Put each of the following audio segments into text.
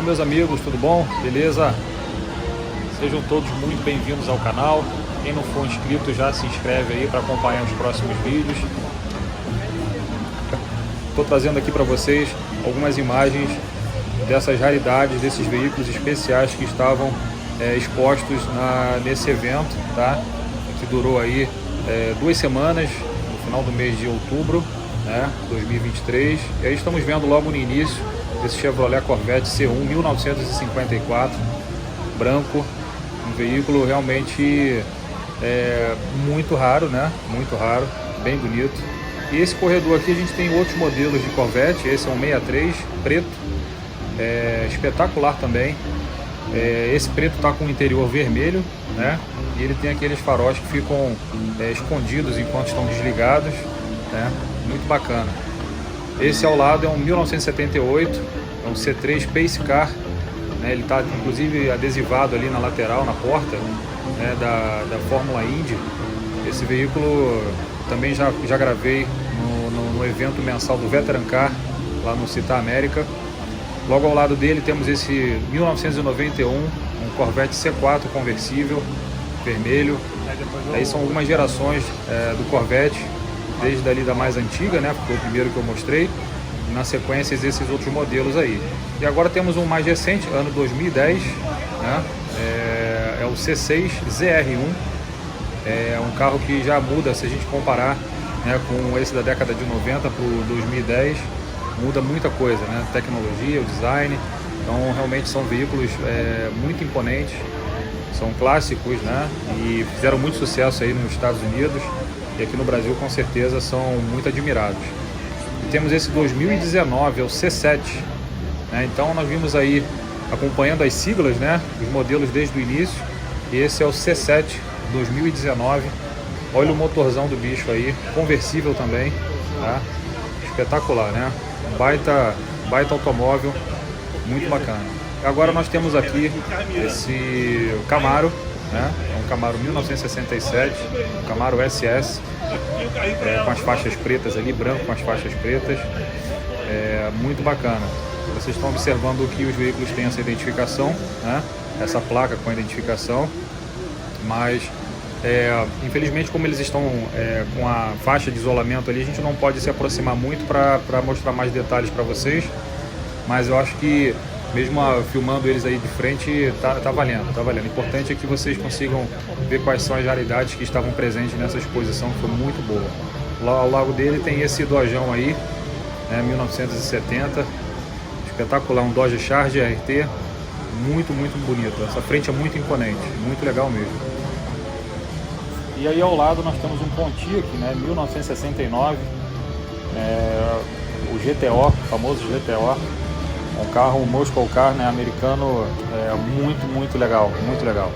Meus amigos, tudo bom? Beleza? Sejam todos muito bem-vindos ao canal. Quem não for inscrito já se inscreve aí para acompanhar os próximos vídeos. Estou trazendo aqui para vocês algumas imagens dessas raridades, desses veículos especiais que estavam expostos nesse evento, tá? Que durou aí 2 semanas, no final do mês de outubro, né, 2023. E aí estamos vendo logo no início esse Chevrolet Corvette C1 1954, branco, um veículo realmente muito raro, né? Muito raro, bem bonito. E esse corredor aqui a gente tem outros modelos de Corvette. Esse é um 63 preto, espetacular também. Esse preto está com o interior vermelho, né? E ele tem aqueles faróis que ficam escondidos enquanto estão desligados, né? Muito bacana. Esse ao lado é um 1978, é um C3 Pace Car, né? Ele está inclusive adesivado ali na lateral, na porta, né, da Fórmula Indy. Esse veículo também já gravei no evento mensal do Veteran Car, lá no Città America. Logo ao lado dele temos esse 1991, um Corvette C4 conversível, vermelho. Aí são algumas gerações do Corvette, desde ali da mais antiga, né, foi o primeiro que eu mostrei, e na sequência esses outros modelos aí. E agora temos um mais recente, ano 2010, né, é o C6 ZR1, é um carro que já muda, se a gente comparar, né, com esse da década de 90 para o 2010, muda muita coisa, né, tecnologia, o design. Então realmente são veículos muito imponentes, são clássicos, né, e fizeram muito sucesso aí nos Estados Unidos. E aqui no Brasil com certeza são muito admirados. E temos esse 2019, é o C7, né? Então nós vimos aí, acompanhando as siglas, né, os modelos desde o início. E esse é o C7 2019. Olha o motorzão do bicho aí, conversível também, tá? Espetacular, né? Baita automóvel, muito bacana. Agora nós temos aqui esse Camaro, né? É um Camaro 1967, um Camaro SS, com as faixas pretas ali, branco com as faixas pretas, muito bacana. Vocês estão observando que os veículos têm essa identificação, né? Essa placa com a identificação, mas infelizmente, como eles estão com a faixa de isolamento ali, a gente não pode se aproximar muito para mostrar mais detalhes para vocês, mas eu acho que mesmo filmando eles aí de frente, tá valendo, tá valendo. O importante é que vocês consigam ver quais são as raridades que estavam presentes nessa exposição, que foi muito boa. Lá ao lado dele tem esse Dojão aí, né, 1970, espetacular, um Dodge Charger RT, muito bonito. Essa frente é muito imponente, muito legal mesmo. E aí ao lado nós temos um Pontiac, né, 1969, o GTO, o famoso GTO. Um carro, um Muscle Car, né, americano, muito legal, muito legal.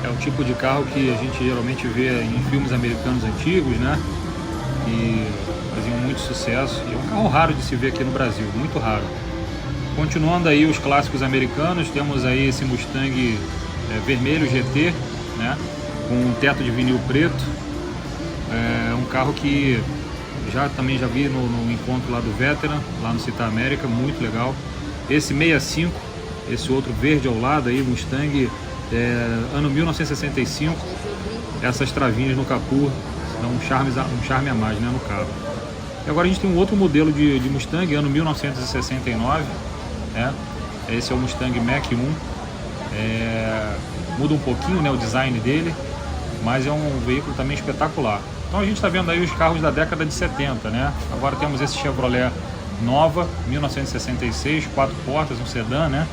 É um tipo de carro que a gente geralmente vê em filmes americanos antigos, né, que faziam muito sucesso. E é um carro raro de se ver aqui no Brasil, muito raro. Continuando aí os clássicos americanos, temos aí esse Mustang vermelho GT, né, com um teto de vinil preto. É um carro que também já vi no encontro lá do Veteran, lá no Città America, muito legal. Esse 65, esse outro verde ao lado aí, Mustang, ano 1965, essas travinhas no capô dão um charme a mais, né, no carro. E agora a gente tem um outro modelo de Mustang, ano 1969, né? Esse é o Mustang Mach-1, muda um pouquinho, né, o design dele, mas é um veículo também espetacular. Então a gente está vendo aí os carros da década de 70, né? Agora temos esse Chevrolet Nova, 1966, 4 portas, um sedã, né?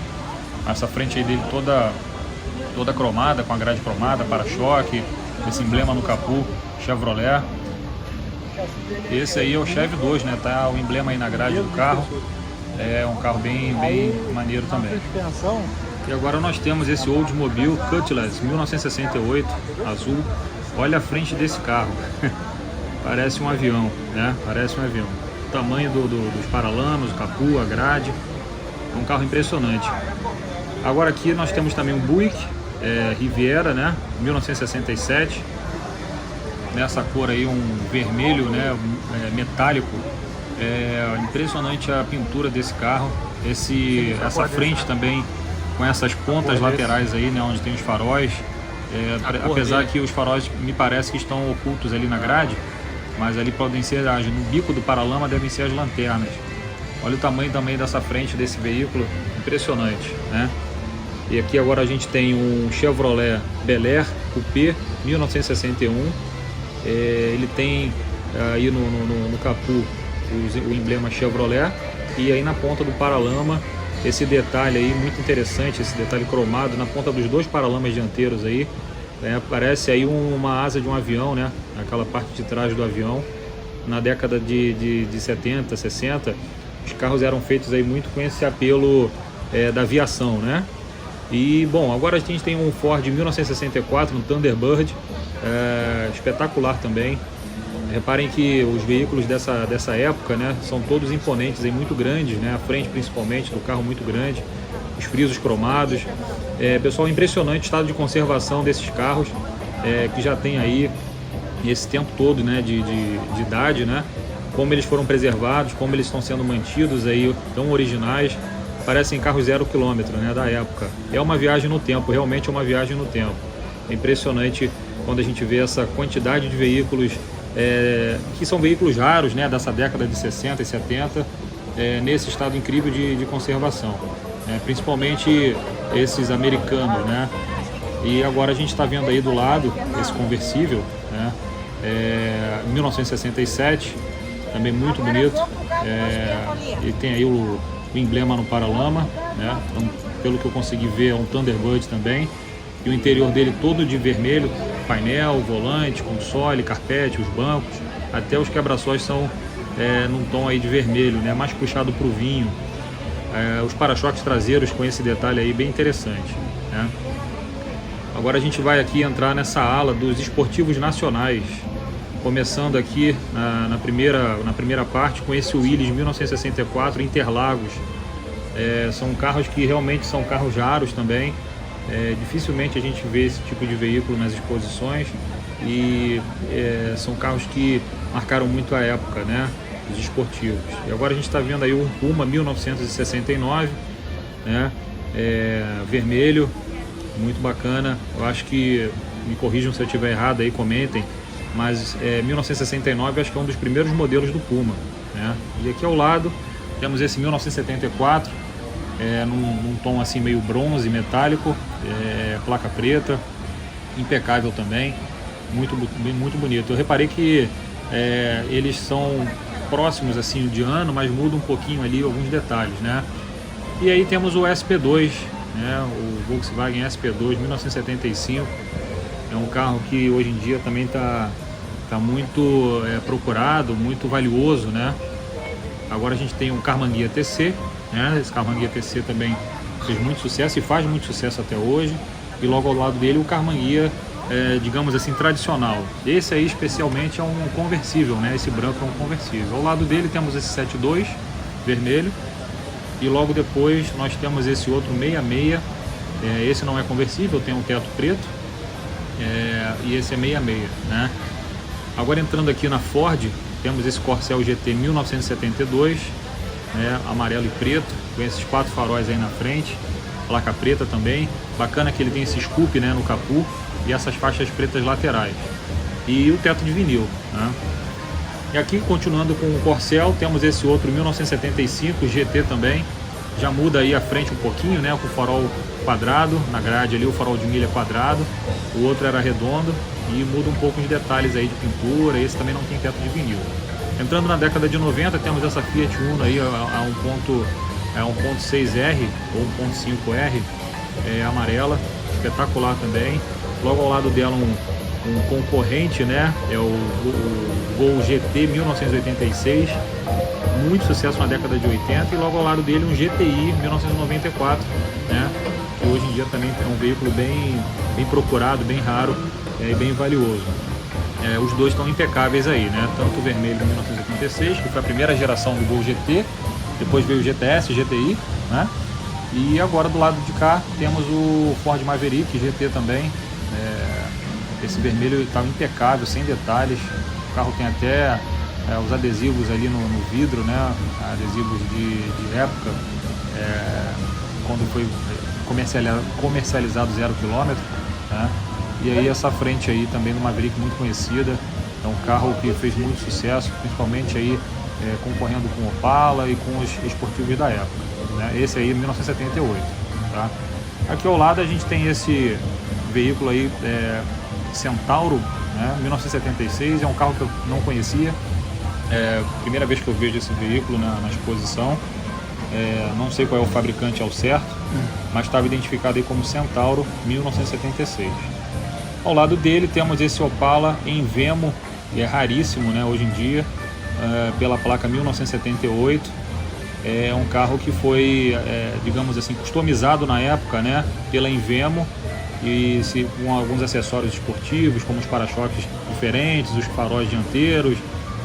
Essa frente aí dele toda cromada, com a grade cromada, para-choque, esse emblema no capô, Chevrolet. Esse aí é o Chevy 2, né? Tá o emblema aí na grade do carro. É um carro bem maneiro também. E agora nós temos esse Oldsmobile Cutlass, 1968, azul. Olha a frente desse carro, parece um avião, né? Parece um avião. O tamanho dos paralamas, o capô, a grade, é um carro impressionante. Agora aqui nós temos também um Buick Riviera, né? 1967. Nessa cor aí, um vermelho, né? Metálico, Impressionante a pintura desse carro, essa frente também com essas pontas laterais aí, né, onde tem os faróis. Apesar que os faróis me parece que estão ocultos ali na grade, mas ali podem ser, no bico do paralama devem ser as lanternas. Olha o tamanho também dessa frente desse veículo, impressionante, né? E aqui agora a gente tem um Chevrolet Bel Air Coupé 1961. Ele tem aí no capô o emblema Chevrolet, e aí na ponta do paralama esse detalhe aí muito interessante, esse detalhe cromado na ponta dos dois paralamas dianteiros aí, parece aí uma asa de um avião, né? Aquela parte de trás do avião. Na década de 70, 60, os carros eram feitos aí muito com esse apelo da aviação, né? E bom, agora a gente tem um Ford 1964, um Thunderbird, espetacular também. Reparem que os veículos dessa época, né, são todos imponentes, aí, muito grandes, né, a frente principalmente do carro muito grande, os frisos cromados. Pessoal, impressionante o estado de conservação desses carros, que já tem aí esse tempo todo, né, de idade, né, como eles foram preservados, como eles estão sendo mantidos aí, tão originais. Parecem carros 0 km, né, da época. É uma viagem no tempo, realmente é uma viagem no tempo. É impressionante quando a gente vê essa quantidade de veículos que são veículos raros, né, dessa década de 60 e 70, nesse estado incrível de conservação, principalmente esses americanos, né? E agora a gente está vendo aí do lado esse conversível, né, 1967, também muito bonito, e tem aí o emblema no paralama, né? Então, pelo que eu consegui ver, é um Thunderbird também, e o interior dele todo de vermelho, painel, volante, console, carpete, os bancos, até os quebra-sóis são num tom aí de vermelho, né, mais puxado para o vinho. Os para-choques traseiros com esse detalhe aí bem interessante, né? Agora a gente vai aqui entrar nessa ala dos esportivos nacionais, começando aqui na primeira parte com esse Willys 1964 Interlagos. São carros que realmente são carros raros também. Dificilmente a gente vê esse tipo de veículo nas exposições, e são carros que marcaram muito a época, né, os esportivos. E agora a gente está vendo aí um Puma 1969, né, vermelho, muito bacana. Eu acho que, me corrijam se eu estiver errado aí, comentem, mas 1969 acho que é um dos primeiros modelos do Puma, né? E aqui ao lado temos esse 1974, num tom assim meio bronze metálico, placa preta, impecável também, muito bonito. Eu reparei que eles são próximos assim de ano, mas muda um pouquinho ali alguns detalhes, né? E aí temos o SP2, né? O Volkswagen SP2 1975, é um carro que hoje em dia também tá muito procurado, muito valioso, né? Agora a gente tem um Karmann Ghia TC, né? Esse Karmann Ghia TC também fez muito sucesso e faz muito sucesso até hoje. E logo ao lado dele o Karmann Ghia, digamos assim, tradicional. Esse aí especialmente é um conversível, né? Esse branco é um conversível. Ao lado dele temos esse 72 vermelho, e logo depois nós temos esse outro 66. Esse não é conversível, tem um teto preto, e esse é 66, né? Agora entrando aqui na Ford, temos esse Corcel GT 1972, né, amarelo e preto, com esses 4 faróis aí na frente, placa preta também. Bacana que ele tem esse scoop, né, no capô, e essas faixas pretas laterais, e o teto de vinil, né? E aqui, continuando com o Corcel, temos esse outro 1975 GT também. Já muda aí a frente um pouquinho, né, com o farol quadrado, na grade ali o farol de milha quadrado, o outro era redondo, e muda um pouco os detalhes aí de pintura. Esse também não tem teto de vinil. Entrando na década de 90, temos essa Fiat Uno aí a 1.6R ou 1.5R, amarela, espetacular também. Logo ao lado dela um concorrente, né, é o Gol GT 1986, muito sucesso na década de 80, e logo ao lado dele um GTI 1994, né, que hoje em dia também é um veículo bem procurado, bem raro, e bem valioso. Os dois estão impecáveis aí, né, tanto o vermelho de 1986, que foi a primeira geração do Gol GT, depois veio o GTS, GTI, né, e agora do lado de cá temos o Ford Maverick GT também. Esse vermelho está impecável, sem detalhes. O carro tem até os adesivos ali no vidro, né? Adesivos de época, quando foi comercializado 0 km, né? E aí essa frente aí também do Maverick, muito conhecida, é um carro que fez muito sucesso, principalmente aí concorrendo com o Opala e com os esportivos da época, né? Esse aí 1978, tá? Aqui ao lado a gente tem esse veículo aí, Centauro, né? 1976, é um carro que eu não conhecia, primeira vez que eu vejo esse veículo na exposição. Não sei qual é o fabricante ao certo, mas estava identificado aí como Centauro 1976. Ao lado dele temos esse Opala em Vemo, e é raríssimo, né, hoje em dia, pela placa 1978. É um carro que foi, digamos assim, customizado na época, né, pela Invemo, e com alguns acessórios esportivos, como os para-choques diferentes, os faróis dianteiros.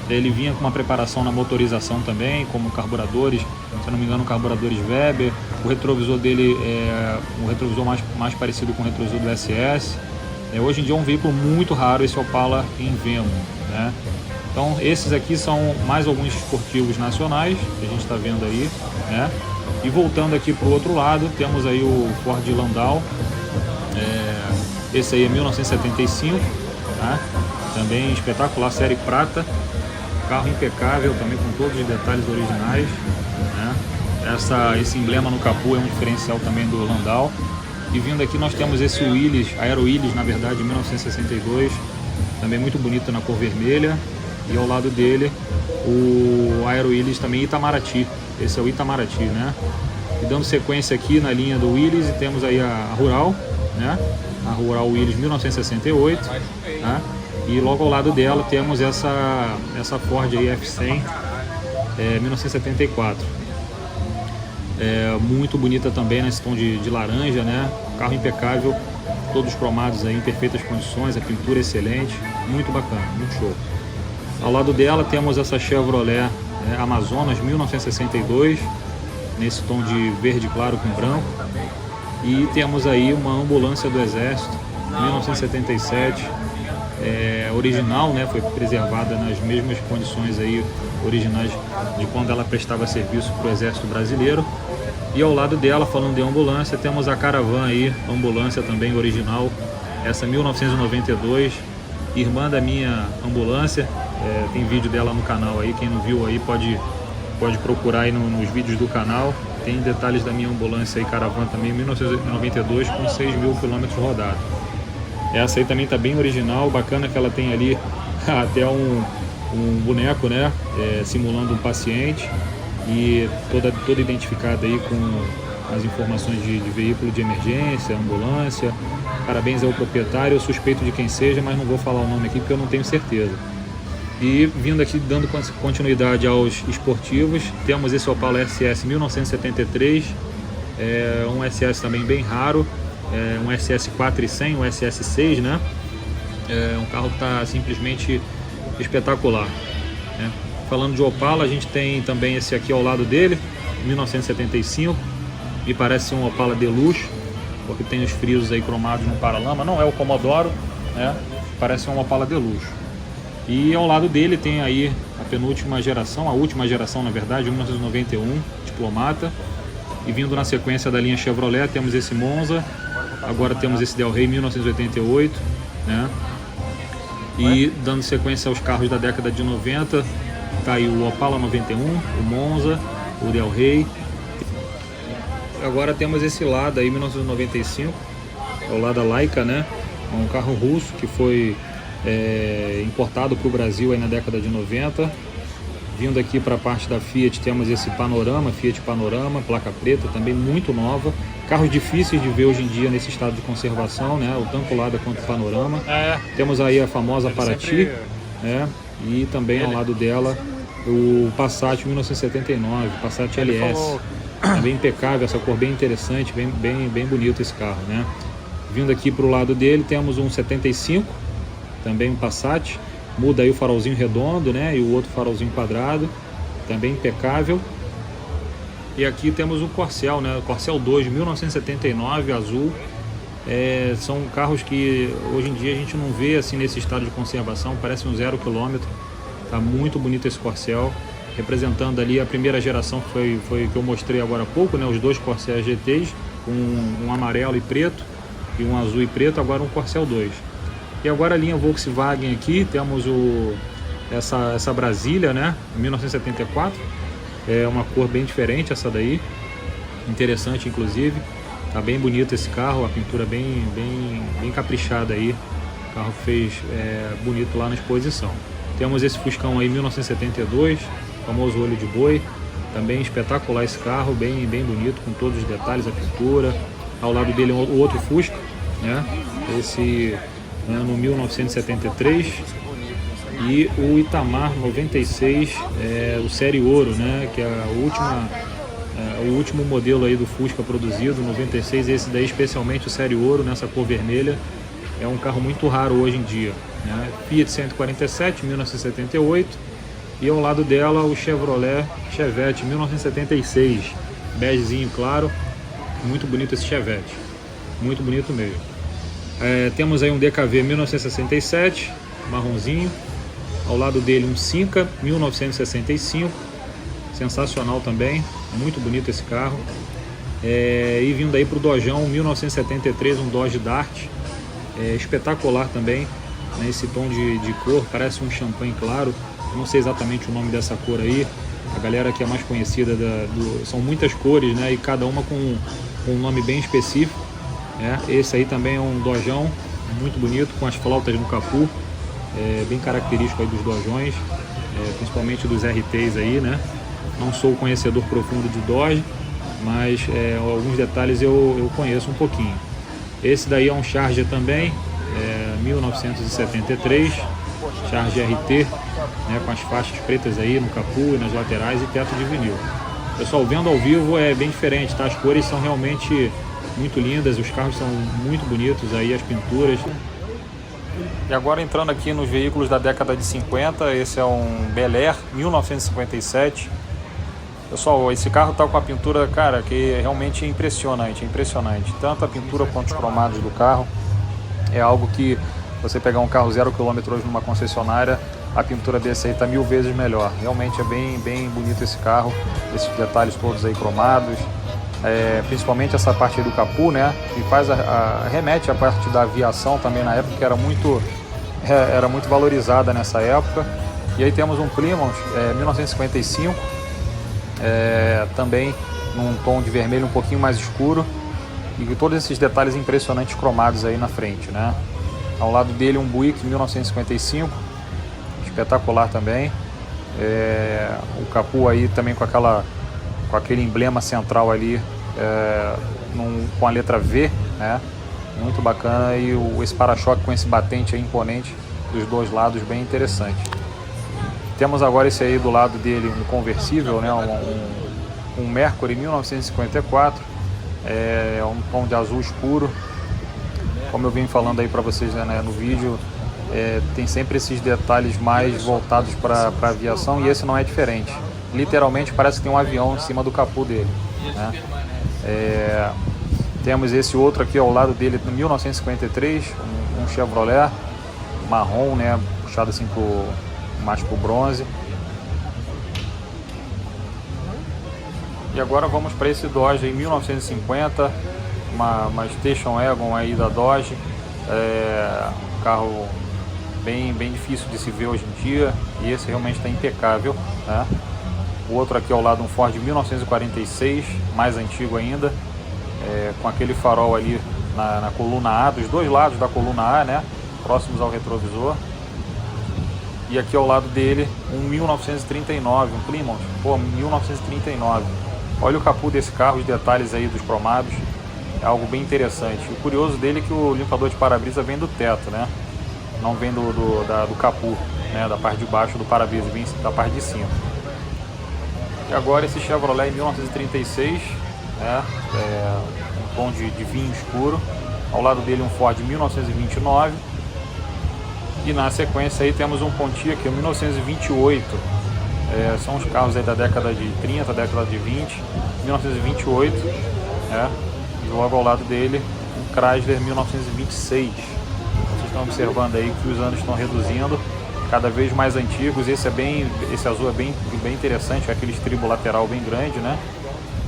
Ele vinha com uma preparação na motorização também, como carburadores, se não me engano, carburadores Weber. O retrovisor dele é um retrovisor mais parecido com o retrovisor do SS. Hoje em dia é um veículo muito raro esse Opala em Vemo, né? Então esses aqui são mais alguns esportivos nacionais que a gente está vendo aí, né? E voltando aqui para o outro lado, temos aí o Ford Landau, esse aí é 1975, tá? Também espetacular, série prata, carro impecável, também com todos os detalhes originais, né? Esse emblema no capô é um diferencial também do Landau. E vindo aqui nós temos esse Willys, Aero Willys, na verdade, 1962, também muito bonito na cor vermelha. E ao lado dele o Aero Willys também Itamaraty, esse é o Itamaraty, né? E dando sequência aqui na linha do Willys, temos aí a Rural, né? A Rural Willys 1968, né? E logo ao lado dela temos essa Ford aí F100 1974. Muito bonita também nesse tom de laranja, né? Carro impecável, todos cromados aí em perfeitas condições, a pintura excelente, muito bacana, muito show. Ao lado dela temos essa Chevrolet Amazonas 1962, nesse tom de verde claro com branco. E temos aí uma ambulância do Exército 1977, original, né? Foi preservada nas mesmas condições aí originais de quando ela prestava serviço para o Exército Brasileiro. E ao lado dela, falando de ambulância, temos a Caravan aí, ambulância também original, essa 1992, irmã da minha ambulância. Tem vídeo dela no canal aí, quem não viu aí pode procurar aí nos vídeos do canal. Tem detalhes da minha ambulância aí, Caravan também, 1992, com 6.000 km rodados. Essa aí também está bem original, bacana que ela tem ali até um boneco, né, simulando um paciente, e toda identificada aí com as informações de veículo de emergência, ambulância. Parabéns ao proprietário, eu suspeito de quem seja, mas não vou falar o nome aqui porque eu não tenho certeza. E vindo aqui, dando continuidade aos esportivos, temos esse Opala SS 1973, um SS também bem raro, um SS 400, um SS 6, né? Um carro que está simplesmente espetacular, né? Falando de Opala, a gente tem também esse aqui ao lado dele, 1975, me parece ser um Opala Deluxe, porque tem os frisos aí cromados no paralama, não é o Commodoro, né? Parece um Opala Deluxe. E ao lado dele tem aí a penúltima geração, a última geração na verdade, 1991, Diplomata. E vindo na sequência da linha Chevrolet, temos esse Monza, agora temos esse Del Rey 1988, né? E dando sequência aos carros da década de 90, tá aí o Opala 91, o Monza, o Del Rey. Agora temos esse Lada aí, 1995, é o Lada Laika, né? É um carro russo que foi importado para o Brasil aí na década de 90. Vindo aqui para a parte da Fiat, temos esse Panorama, Fiat Panorama, placa preta, também muito nova. Carros difíceis de ver hoje em dia nesse estado de conservação, né? Tanto o Lada quanto o Panorama. Temos aí a famosa Paraty, né? E também ao lado dela o Passat 1979, Passat LS. Também impecável, essa cor bem interessante, bem bonito esse carro, né? Vindo aqui para o lado dele temos um 75, também um Passat. Muda aí o farolzinho redondo, né? E o outro farolzinho quadrado, também impecável. E aqui temos o Corcel, né? O Corcel 2, 1979, azul. São carros que hoje em dia a gente não vê assim nesse estado de conservação, parece um 0 km. Tá muito bonito esse Corcel, representando ali a primeira geração que foi que eu mostrei agora há pouco, né? Os dois Corcel GTs, um amarelo e preto e um azul e preto, agora um Corcel 2. E agora a linha Volkswagen aqui, temos essa Brasília, né? 1974, é uma cor bem diferente essa daí, interessante inclusive. Tá bem bonito esse carro, a pintura bem caprichada aí. O carro fez bonito lá na exposição. Temos esse Fuscão aí 1972, famoso olho de boi. Também espetacular esse carro, bem bonito, com todos os detalhes, a pintura. Ao lado dele o outro Fusca, né? Esse ano 1973. E o Itamar 96, o Série Ouro, né? Que é o último modelo aí do Fusca produzido, 96. Esse daí especialmente o Série Ouro, nessa cor vermelha. É um carro muito raro hoje em dia, né? Fiat 147, 1978. E ao lado dela o Chevette 1976, begezinho claro, muito bonito esse Chevette, muito bonito mesmo. Temos aí um DKV 1967, marronzinho. Ao lado dele um Cinca 1965, sensacional também, muito bonito esse carro. E vindo aí para o Dojão 1973, um Dodge Dart, espetacular também, né? Esse tom de cor, parece um champanhe claro. Não sei exatamente o nome dessa cor aí. A galera que é mais conhecida são muitas cores, né? E cada uma com um nome bem específico. Esse aí também é um Dojão muito bonito, com as flautas no capô, bem característico aí dos Dojões, principalmente dos RTs aí, né? Não sou conhecedor profundo de Dodge, mas alguns detalhes eu conheço um pouquinho. Esse daí é um Charger também, 1973, Charger RT, né, com as faixas pretas aí no capô e nas laterais e teto de vinil. Pessoal, vendo ao vivo é bem diferente, tá? As cores são realmente muito lindas, os carros são muito bonitos aí, as pinturas. E agora entrando aqui nos veículos da década de 50, esse é um Bel Air 1957. Pessoal, esse carro tá com a pintura, cara, que é realmente impressionante. Tanto a pintura quanto os cromados do carro. É algo que você pegar um carro 0 km hoje numa concessionária, a pintura desse aí tá 1000 vezes melhor. Realmente é bem bonito esse carro, esses detalhes todos aí cromados, principalmente essa parte aí do capô, né? Que faz remete à parte da aviação também na época, que era muito valorizada nessa época. E aí temos um Plymouth 1955, também num tom de vermelho um pouquinho mais escuro, e todos esses detalhes impressionantes cromados aí na frente, né? Ao lado dele um Buick 1955, espetacular também. O capô aí também com aquele emblema central ali, com a letra V, né? Muito bacana. E esse para-choque com esse batente aí imponente dos dois lados, bem interessante. Temos agora esse aí do lado dele, um conversível, né? Um Mercury 1954, um tom de azul escuro. Como eu vim falando aí para vocês, né, no vídeo, tem sempre esses detalhes mais voltados para aviação, e esse não é diferente. Literalmente parece que tem um avião em cima do capô dele, né? Temos esse outro aqui ao lado dele, 1953, um Chevrolet marrom, né, puxado assim mais pro bronze. E agora vamos para esse Dodge aí 1950, uma Station Wagon aí da Dodge, um carro bem difícil de se ver hoje em dia, e esse realmente está impecável, né? O outro aqui ao lado, um Ford 1946, mais antigo ainda, com aquele farol ali na coluna A, dos dois lados da coluna A, né, próximos ao retrovisor. E aqui ao lado dele um 1939, um Plymouth, 1939. Olha o capô desse carro, os detalhes aí dos cromados, é algo bem interessante. O curioso dele é que o limpador de para-brisa vem do teto, né? Não vem do capô, né? Da parte de baixo do para-brisa, vem da parte de cima. E agora esse Chevrolet 1936, né? Um tom de vinho escuro. Ao lado dele um Ford 1929. E na sequência aí temos um Pontiac 1928. São os carros aí da década de 30, década de 20, 1928, né? E logo ao lado dele um Chrysler 1926. Vocês estão observando aí que os anos estão reduzindo, cada vez mais antigos. Esse azul é bem interessante, é aquele estribo lateral bem grande, né?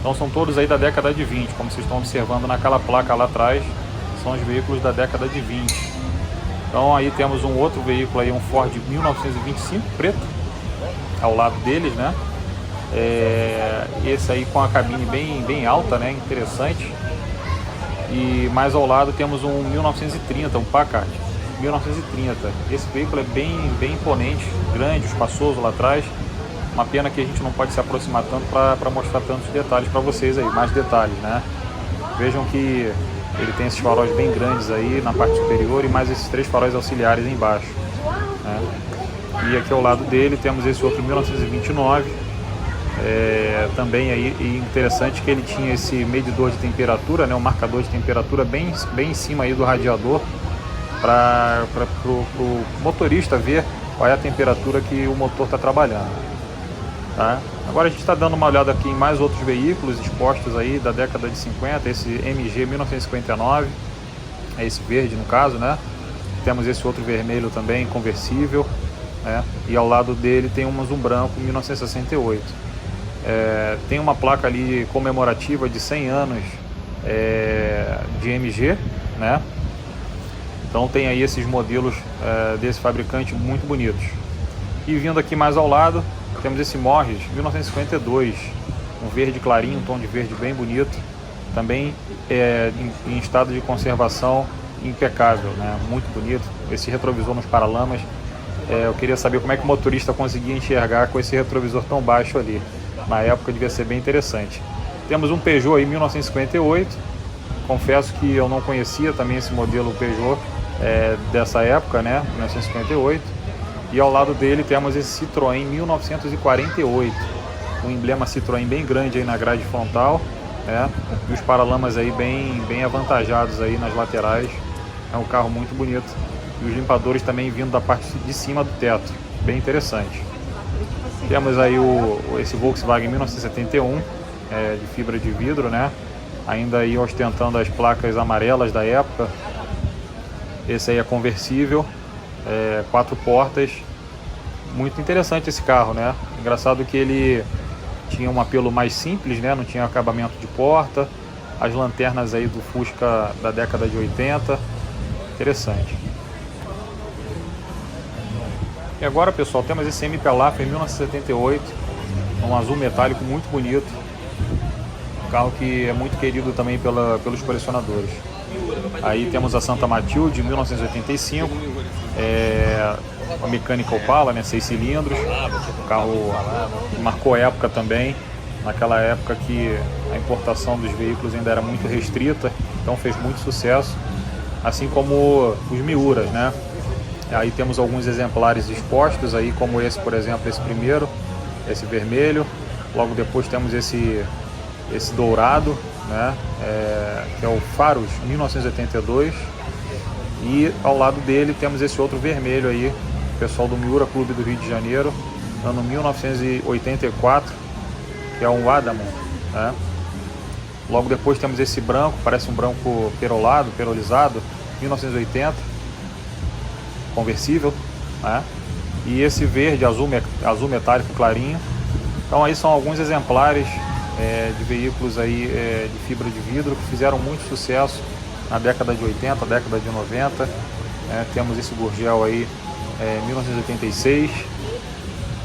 Então são todos aí da década de 20, como vocês estão observando naquela placa lá atrás, são os veículos da década de 20. Então aí temos um outro veículo aí, um Ford 1925 preto, ao lado deles, né? Esse aí com a cabine bem alta, né? Interessante. E mais ao lado temos um 1930, um Packard 1930. Esse veículo é bem imponente, grande, espaçoso lá atrás. Uma pena que a gente não pode se aproximar tanto para mostrar tantos detalhes para vocês aí, mais detalhes, né? Vejam que ele tem esses faróis bem grandes aí na parte superior e mais esses 3 faróis auxiliares embaixo, né? E aqui ao lado dele temos esse outro 1929, também aí interessante que ele tinha esse medidor de temperatura, né? Um marcador de temperatura bem em cima aí do radiador, para o motorista ver qual é a temperatura que o motor está trabalhando. Tá? Agora a gente está dando uma olhada aqui em mais outros veículos expostos aí da década de 50, esse MG 1959, é esse verde no caso, né? Temos esse outro vermelho também, conversível, né? E ao lado dele tem um branco 1968. Tem uma placa ali comemorativa de 100 anos de MG, né? Então tem aí esses modelos desse fabricante muito bonitos. E vindo aqui mais ao lado, temos esse Morris 1952, um verde clarinho, um tom de verde bem bonito, também em estado de conservação impecável, né? Muito bonito. Esse retrovisor nos paralamas, eu queria saber como é que o motorista conseguia enxergar com esse retrovisor tão baixo ali. Na época devia ser bem interessante. Temos um Peugeot aí 1958, confesso que eu não conhecia também esse modelo Peugeot dessa época, né? 1958. E ao lado dele temos esse Citroën 1948, um emblema Citroën bem grande aí na grade frontal, né? E os paralamas aí bem avantajados aí nas laterais. É um carro muito bonito. E os limpadores também vindo da parte de cima do teto, bem interessante. Temos aí esse Volkswagen 1971, de fibra de vidro, né? Ainda aí ostentando as placas amarelas da época. Esse aí é conversível, 4 portas. Muito interessante esse carro, né? Engraçado que ele tinha um apelo mais simples, né? Não tinha acabamento de porta. As lanternas aí do Fusca da década de 80. Interessante. E agora, pessoal, temos esse MP Laffer 1978, um azul metálico muito bonito. Um carro que é muito querido também pelos colecionadores. Aí temos a Santa Matilde 1985, a mecânica Opala, né, 6 cilindros, um carro que marcou época também, naquela época que a importação dos veículos ainda era muito restrita, então fez muito sucesso, assim como os Miuras, né? Aí temos alguns exemplares expostos aí, como esse, por exemplo, esse primeiro, esse vermelho. Logo depois temos esse dourado, né? Que é o Faros 1982. E ao lado dele temos esse outro vermelho aí, pessoal do Miura Clube do Rio de Janeiro, ano 1984, que é um Adamo, né? Logo depois temos esse branco, parece um branco perolizado, 1980, conversível, né? E esse verde azul metálico clarinho. Então aí são alguns exemplares de veículos aí de fibra de vidro que fizeram muito sucesso na década de 80, década de 90. Temos esse Gurgel aí 1986.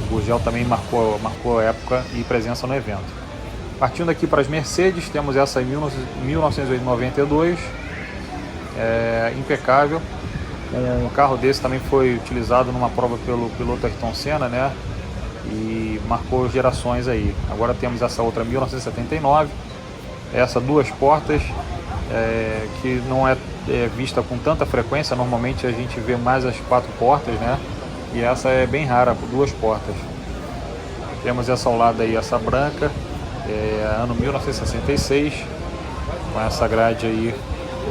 O Gurgel também marcou época e presença no evento. Partindo aqui para as Mercedes, temos essa em 1992, impecável. Um carro desse também foi utilizado numa prova pelo piloto Ayrton Senna, né? E marcou gerações aí. Agora temos essa outra 1979, essa 2 portas, que não é vista com tanta frequência. Normalmente a gente vê mais as 4 portas, né? E essa é bem rara, 2 portas. Temos essa ao lado aí, essa branca, ano 1966, com essa grade aí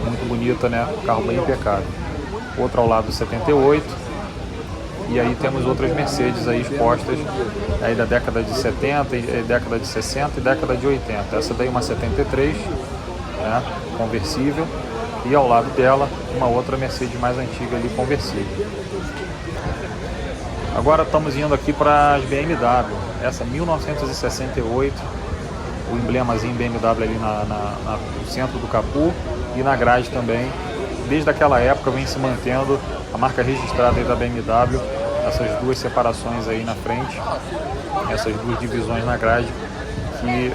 muito bonita, né? Carro bem impecável. Outra ao lado 78. E aí temos outras Mercedes aí expostas aí da década de 70, década de 60 e década de 80. Essa daí uma 73, né? Conversível. E ao lado dela uma outra Mercedes mais antiga ali, conversível. Agora estamos indo aqui para as BMW. Essa 1968, o emblemazinho BMW ali no centro do capô e na grade também. Desde aquela época vem se mantendo a marca registrada aí da BMW, essas duas separações aí na frente, essas duas divisões na grade, que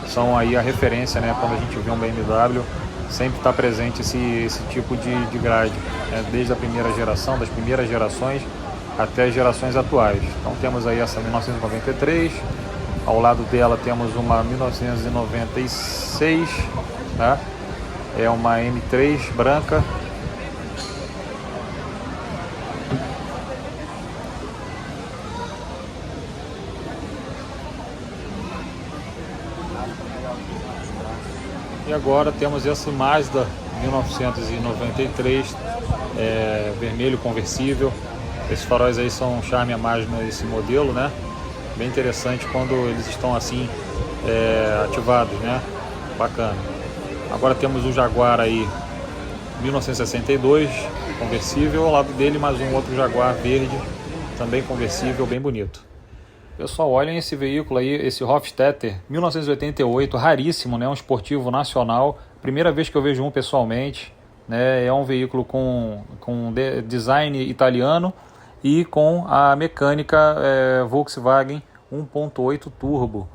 são aí a referência, né? Quando a gente vê um BMW, sempre está presente esse tipo de grade, desde a primeira geração, das primeiras gerações até as gerações atuais. Então temos aí essa 1993, ao lado dela temos uma 1996, né? É uma M3 branca. E agora temos essa Mazda 1993, vermelho conversível. Esses faróis aí são um charme a mais nesse modelo, né? Bem interessante quando eles estão assim ativados, né? Bacana. Agora temos o Jaguar aí 1962, conversível, ao lado dele mais um outro Jaguar verde, também conversível, bem bonito. Pessoal, olhem esse veículo aí, esse Hofstetter 1988, raríssimo, né? Um esportivo nacional, primeira vez que eu vejo um pessoalmente, né? É um veículo com design italiano e com a mecânica Volkswagen 1.8 Turbo.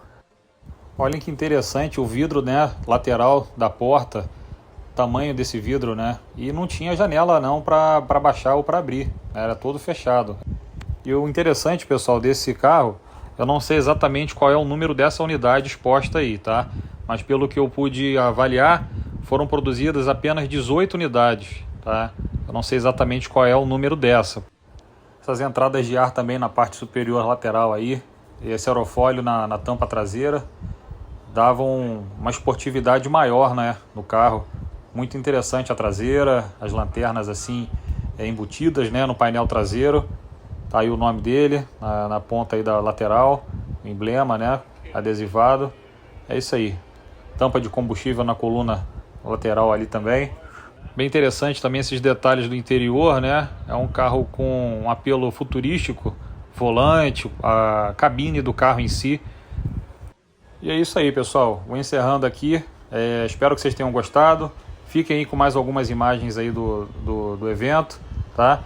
Olhem que interessante o vidro, né, lateral da porta, tamanho desse vidro, né? E não tinha janela não para baixar ou para abrir, era todo fechado. E o interessante, pessoal, desse carro, eu não sei exatamente qual é o número dessa unidade exposta aí, tá? Mas pelo que eu pude avaliar, foram produzidas apenas 18 unidades, tá? Eu não sei exatamente qual é o número dessa. Essas entradas de ar também na parte superior lateral aí, e esse aerofólio na tampa traseira, davam uma esportividade maior, né, no carro. Muito interessante a traseira, as lanternas assim embutidas, né, no painel traseiro. Tá aí o nome dele na ponta aí da lateral, o emblema, né, adesivado. É isso aí. Tampa de combustível na coluna lateral ali também. Bem interessante também esses detalhes do interior, né? É um carro com um apelo futurístico, volante, a cabine do carro em si. E é isso aí, pessoal. Vou encerrando aqui. Espero que vocês tenham gostado. Fiquem aí com mais algumas imagens aí do evento, tá?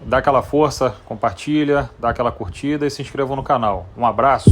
Dá aquela força, compartilha, dá aquela curtida e se inscrevam no canal. Um abraço!